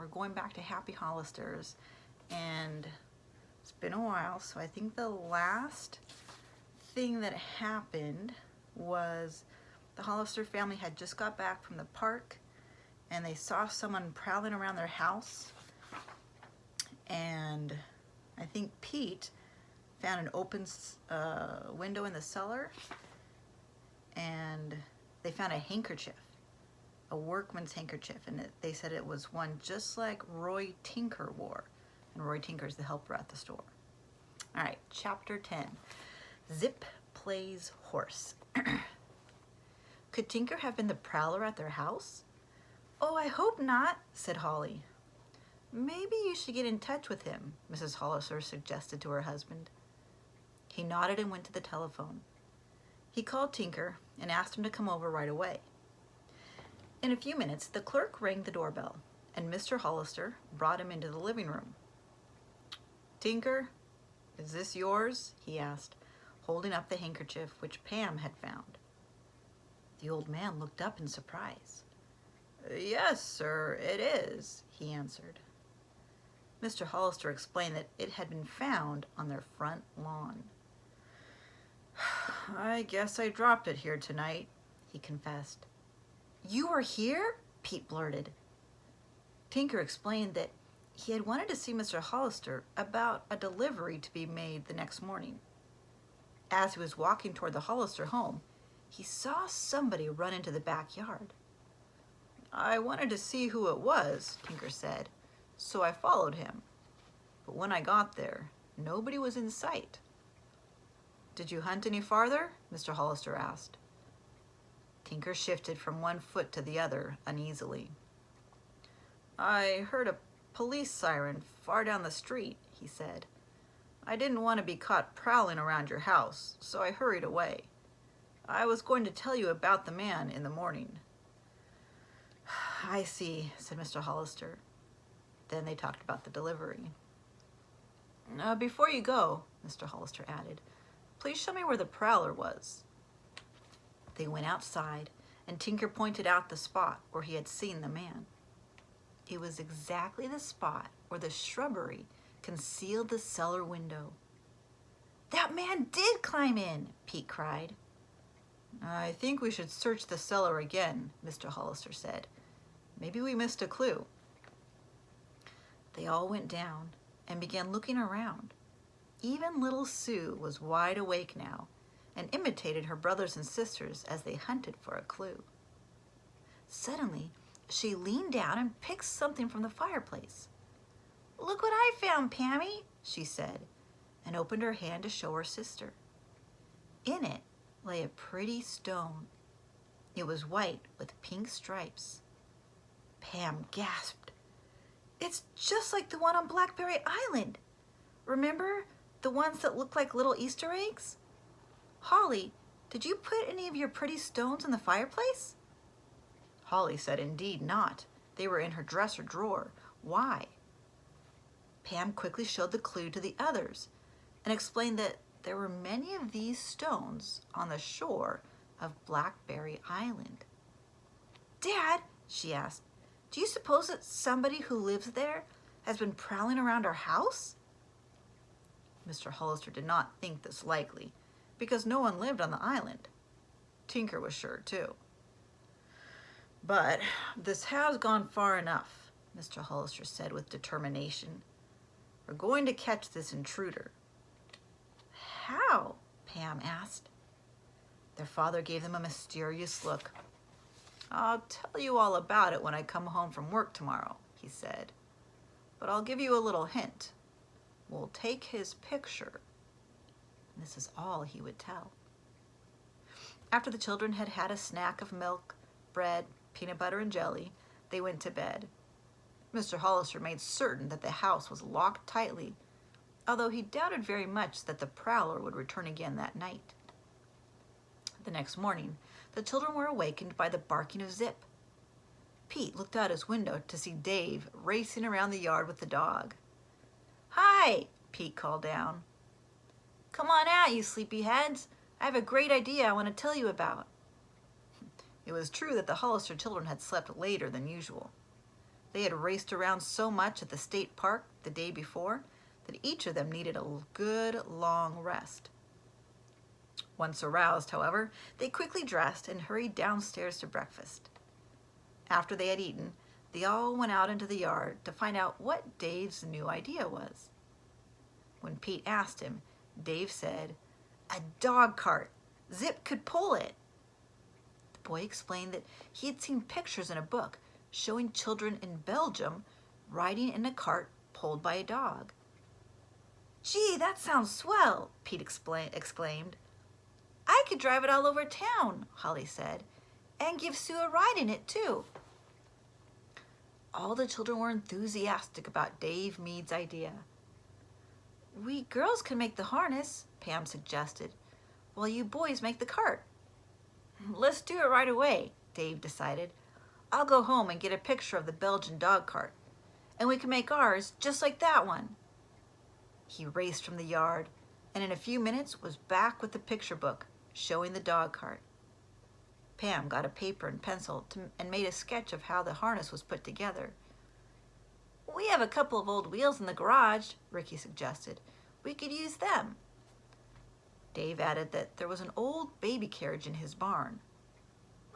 we're going back to Happy Hollisters, and it's been a while, so I think the last thing that happened was the Hollister family had just got back from the park, and they saw someone prowling around their house, and I think Pete found an open window in the cellar, and they found a handkerchief, a workman's handkerchief, and they said it was one just like Roy Tinker wore, and Roy Tinker's the helper at the store. All right, chapter 10, Zip Plays Horse. Could Tinker have been the prowler at their house? Oh, I hope not, said Holly. Maybe you should get in touch with him, Mrs. Hollister suggested to her husband. He nodded and went to the telephone. He called Tinker and asked him to come over right away. In a few minutes, the clerk rang the doorbell, and Mr. Hollister brought him into the living room. Tinker, is this yours? He asked, holding up the handkerchief which Pam had found. The old man looked up in surprise. Yes, sir, it is, he answered. Mr. Hollister explained that it had been found on their front lawn. I guess I dropped it here tonight, he confessed. You were here? Pete blurted. Tinker explained that he had wanted to see Mr. Hollister about a delivery to be made the next morning. As he was walking toward the Hollister home, he saw somebody run into the backyard. I wanted to see who it was, Tinker said, so I followed him. But when I got there, nobody was in sight. Did you hunt any farther? Mr. Hollister asked. Tinker shifted from one foot to the other uneasily. I heard a police siren far down the street, he said. I didn't want to be caught prowling around your house, so I hurried away. I was going to tell you about the man in the morning. I see, said Mr. Hollister. Then they talked about the delivery. Before you go, Mr. Hollister added, please show me where the prowler was. They went outside, and Tinker pointed out the spot where he had seen the man. It was exactly the spot where the shrubbery concealed the cellar window. That man did climb in, Pete cried. I think we should search the cellar again, Mr. Hollister said. Maybe we missed a clue. They all went down and began looking around. Even little Sue was wide awake now and imitated her brothers and sisters as they hunted for a clue. Suddenly, she leaned down and picked something from the fireplace. Look what I found, Pammy, she said, and opened her hand to show her sister. In it lay a pretty stone. It was white with pink stripes. Pam gasped. It's just like the one on Blackberry Island. Remember the ones that look like little Easter eggs? Holly, did you put any of your pretty stones in the fireplace? Holly said indeed not. They were in her dresser drawer. Why? Pam quickly showed the clue to the others and explained that there were many of these stones on the shore of Blackberry Island. Dad, she asked, do you suppose that somebody who lives there has been prowling around our house? Mr. Hollister did not think this likely, because no one lived on the island. Tinker was sure too. But this has gone far enough, Mr. Hollister said with determination. We're going to catch this intruder. How? Pam asked. Their father gave them a mysterious look. I'll tell you all about it when I come home from work tomorrow, he said. But I'll give you a little hint. We'll take his picture. This is all he would tell. After the children had had a snack of milk, bread, peanut butter, and jelly, they went to bed. Mr. Hollister made certain that the house was locked tightly, although he doubted very much that the prowler would return again that night. The next morning, the children were awakened by the barking of Zip. Pete looked out his window to see Dave racing around the yard with the dog. Hi, Pete called down. Come on out, you sleepyheads. I have a great idea I want to tell you about. It was true that the Hollister children had slept later than usual. They had raced around so much at the state park the day before that each of them needed a good long rest. Once aroused, however, they quickly dressed and hurried downstairs to breakfast. After they had eaten, they all went out into the yard to find out what Dave's new idea was. When Pete asked him, Dave said, "A dog cart. Zip could pull it." The boy explained that he had seen pictures in a book showing children in Belgium riding in a cart pulled by a dog. "Gee, that sounds swell," Pete exclaimed. "I could drive it all over town," Holly said, "and give Sue a ride in it too." All the children were enthusiastic about Dave Mead's idea. "We girls can make the harness," Pam suggested, "while you boys make the cart." "Let's do it right away," Dave decided. "I'll go home and get a picture of the Belgian dog cart, and we can make ours just like that one." He raced from the yard, and in a few minutes was back with the picture book showing the dog cart. Pam got a paper and pencil and made a sketch of how the harness was put together. "We have a couple of old wheels in the garage," Ricky suggested. "We could use them." Dave added that there was an old baby carriage in his barn.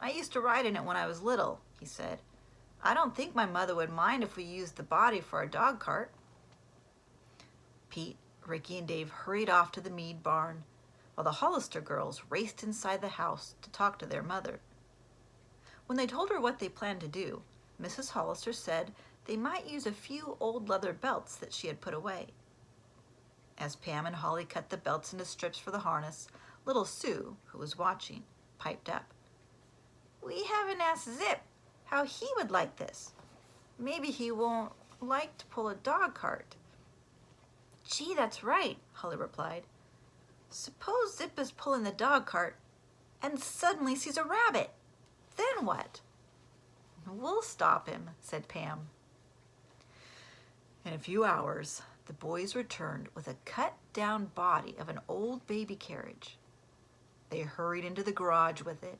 "I used to ride in it when I was little," he said. "I don't think my mother would mind if we used the body for a dog cart." Pete, Ricky, and Dave hurried off to the Mead barn, while the Hollister girls raced inside the house to talk to their mother. When they told her what they planned to do, Mrs. Hollister said they might use a few old leather belts that she had put away. As Pam and Holly cut the belts into strips for the harness, little Sue, who was watching, piped up. "We haven't asked Zip how he would like this. Maybe he won't like to pull a dog cart." "Gee, that's right," Holly replied. "Suppose Zip is pulling the dog cart and suddenly sees a rabbit. Then what?" "We'll stop him," said Pam. In a few hours, the boys returned with a cut-down body of an old baby carriage. They hurried into the garage with it.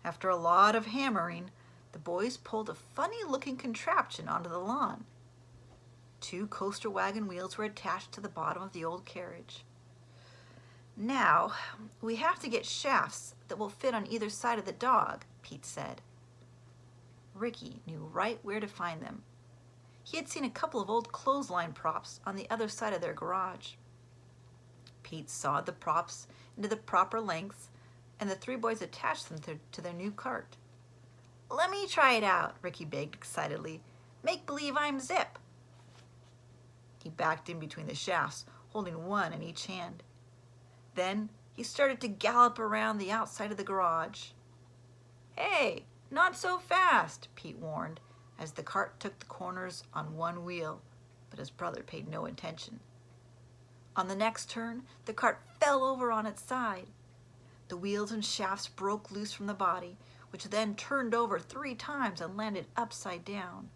After a lot of hammering, the boys pulled a funny-looking contraption onto the lawn. 2 coaster wagon wheels were attached to the bottom of the old carriage. "Now, we have to get shafts that will fit on either side of the dog," Pete said. Ricky knew right where to find them. He had seen a couple of old clothesline props on the other side of their garage. Pete sawed the props into the proper lengths, and the 3 boys attached them to their new cart. "Let me try it out," Ricky begged excitedly. "Make believe I'm Zip." He backed in between the shafts, holding one in each hand. Then he started to gallop around the outside of the garage. "Hey, not so fast," Pete warned, as the cart took the corners on one wheel, but his brother paid no attention. On the next turn, the cart fell over on its side. The wheels and shafts broke loose from the body, which then turned over 3 times and landed upside down.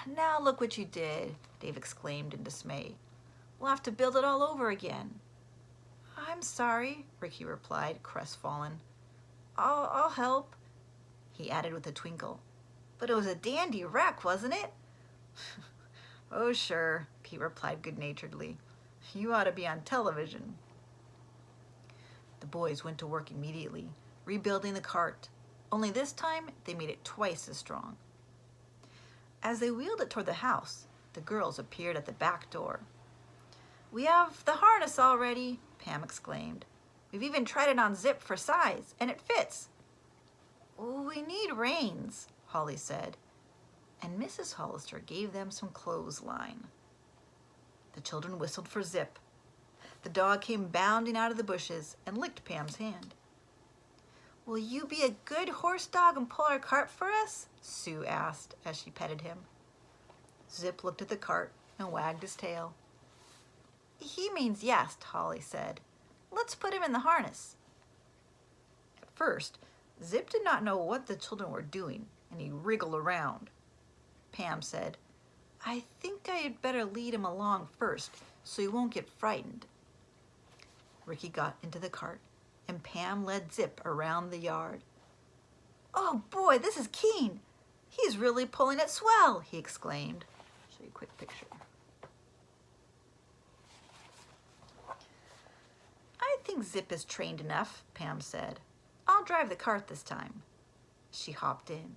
"Now look what you did," Dave exclaimed in dismay. "We'll have to build it all over again." "I'm sorry," Ricky replied, crestfallen. I'll help," he added with a twinkle. "But it was a dandy wreck, wasn't it?" "Oh, sure," Pete replied good-naturedly. "You ought to be on television." The boys went to work immediately, rebuilding the cart, only this time they made it twice as strong. As they wheeled it toward the house, the girls appeared at the back door. "We have the harness already," Pam exclaimed. "We've even tried it on Zip for size, and it fits." "We need reins," Holly said, and Mrs. Hollister gave them some clothesline. The children whistled for Zip. The dog came bounding out of the bushes and licked Pam's hand. "Will you be a good horse dog and pull our cart for us?" Sue asked as she petted him. Zip looked at the cart and wagged his tail. "He means yes," Holly said. "Let's put him in the harness." At first, Zip did not know what the children were doing, and he wriggled around. Pam said, "I think I had better lead him along first so he won't get frightened." Ricky got into the cart, and Pam led Zip around the yard. "Oh boy, this is keen. He's really pulling it swell, he exclaimed. I'll show you a quick picture. I think Zip is trained enough, Pam said. I'll drive the cart this time. She hopped in.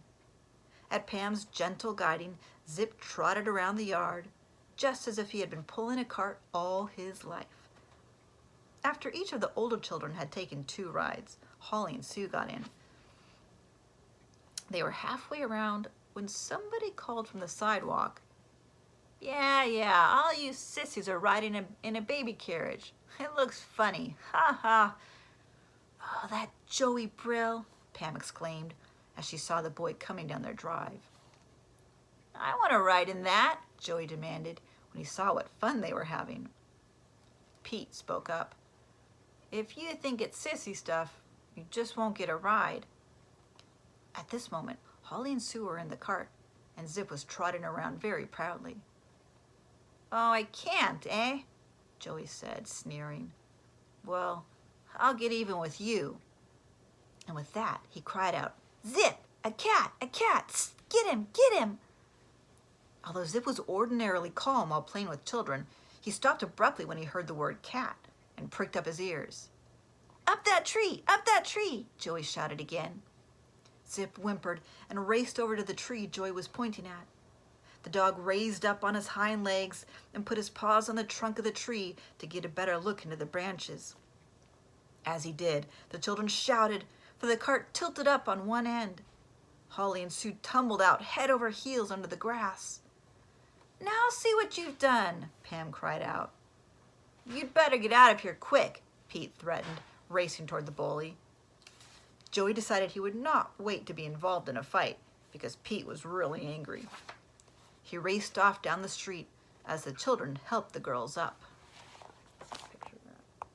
At Pam's gentle guiding, Zip trotted around the yard, just as if he had been pulling a cart all his life. After each of the older children had taken 2 rides, Holly and Sue got in. They were halfway around when somebody called from the sidewalk. Yeah, all you sissies are riding in a baby carriage. It looks funny, ha ha. Oh, that Joey Brill, Pam exclaimed as she saw the boy coming down their drive. I want to ride in that, Joey demanded when he saw what fun they were having. Pete spoke up. If you think it's sissy stuff, you just won't get a ride. At this moment, Holly and Sue were in the cart, and Zip was trotting around very proudly. Oh, I can't, eh? Joey said, sneering. Well, I'll get even with you. And with that, he cried out, Zip, a cat, get him. Although Zip was ordinarily calm while playing with children, he stopped abruptly when he heard the word cat and pricked up his ears. Up that tree, Joey shouted again. Zip whimpered and raced over to the tree Joey was pointing at. The dog raised up on his hind legs and put his paws on the trunk of the tree to get a better look into the branches. As he did, the children shouted, for the cart tilted up on one end. Holly and Sue tumbled out head over heels under the grass. Now see what you've done, Pam cried out. You'd better get out of here quick, Pete threatened, racing toward the bully. Joey decided he would not wait to be involved in a fight because Pete was really angry. He raced off down the street as the children helped the girls up. Picture that.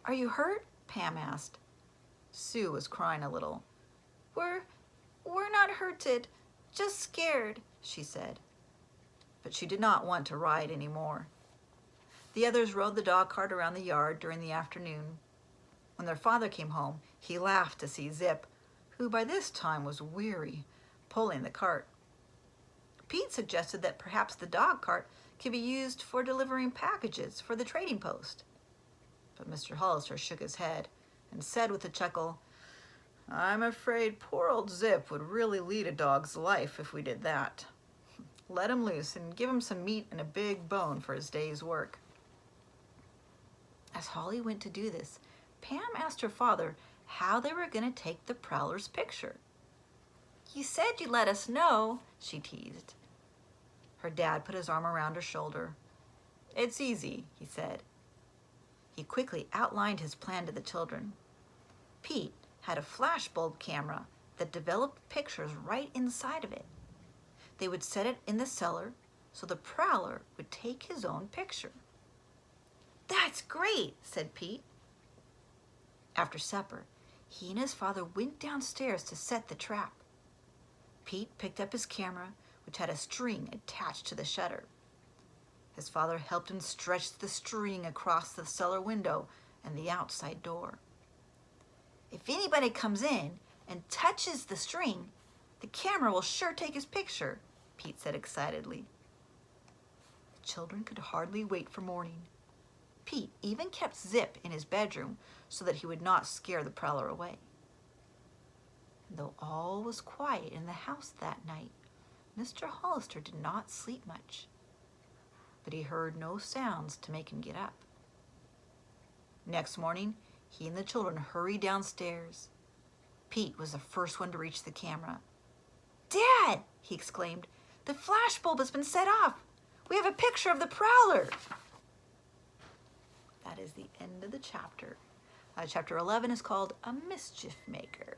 Are you hurt? Pam asked. Sue was crying a little. We're not hurted, just scared, she said. But she did not want to ride anymore. The others rode the dog cart around the yard during the afternoon. When their father came home, he laughed to see Zip, who by this time was weary, pulling the cart. Pete suggested that perhaps the dog cart could be used for delivering packages for the trading post. But Mr. Hollister shook his head and said with a chuckle, I'm afraid poor old Zip would really lead a dog's life if we did that. Let him loose and give him some meat and a big bone for his day's work. As Holly went to do this, Pam asked her father how they were going to take the prowler's picture. You said you'd let us know, she teased. Her dad put his arm around her shoulder. It's easy, he said. He quickly outlined his plan to the children. Pete had a flashbulb camera that developed pictures right inside of it. They would set it in the cellar so the prowler would take his own picture. That's great, said Pete. After supper, he and his father went downstairs to set the trap. Pete picked up his camera, which had a string attached to the shutter. His father helped him stretch the string across the cellar window and the outside door. If anybody comes in and touches the string, the camera will sure take his picture, Pete said excitedly. The children could hardly wait for morning. Pete even kept Zip in his bedroom so that he would not scare the prowler away. And though all was quiet in the house that night, Mr. Hollister did not sleep much. But he heard no sounds to make him get up. Next morning, he and the children hurried downstairs. Pete was the first one to reach the camera. Dad, he exclaimed, the flashbulb has been set off. We have a picture of the prowler. That is the end of the chapter. Chapter 11 is called A Mischief Maker.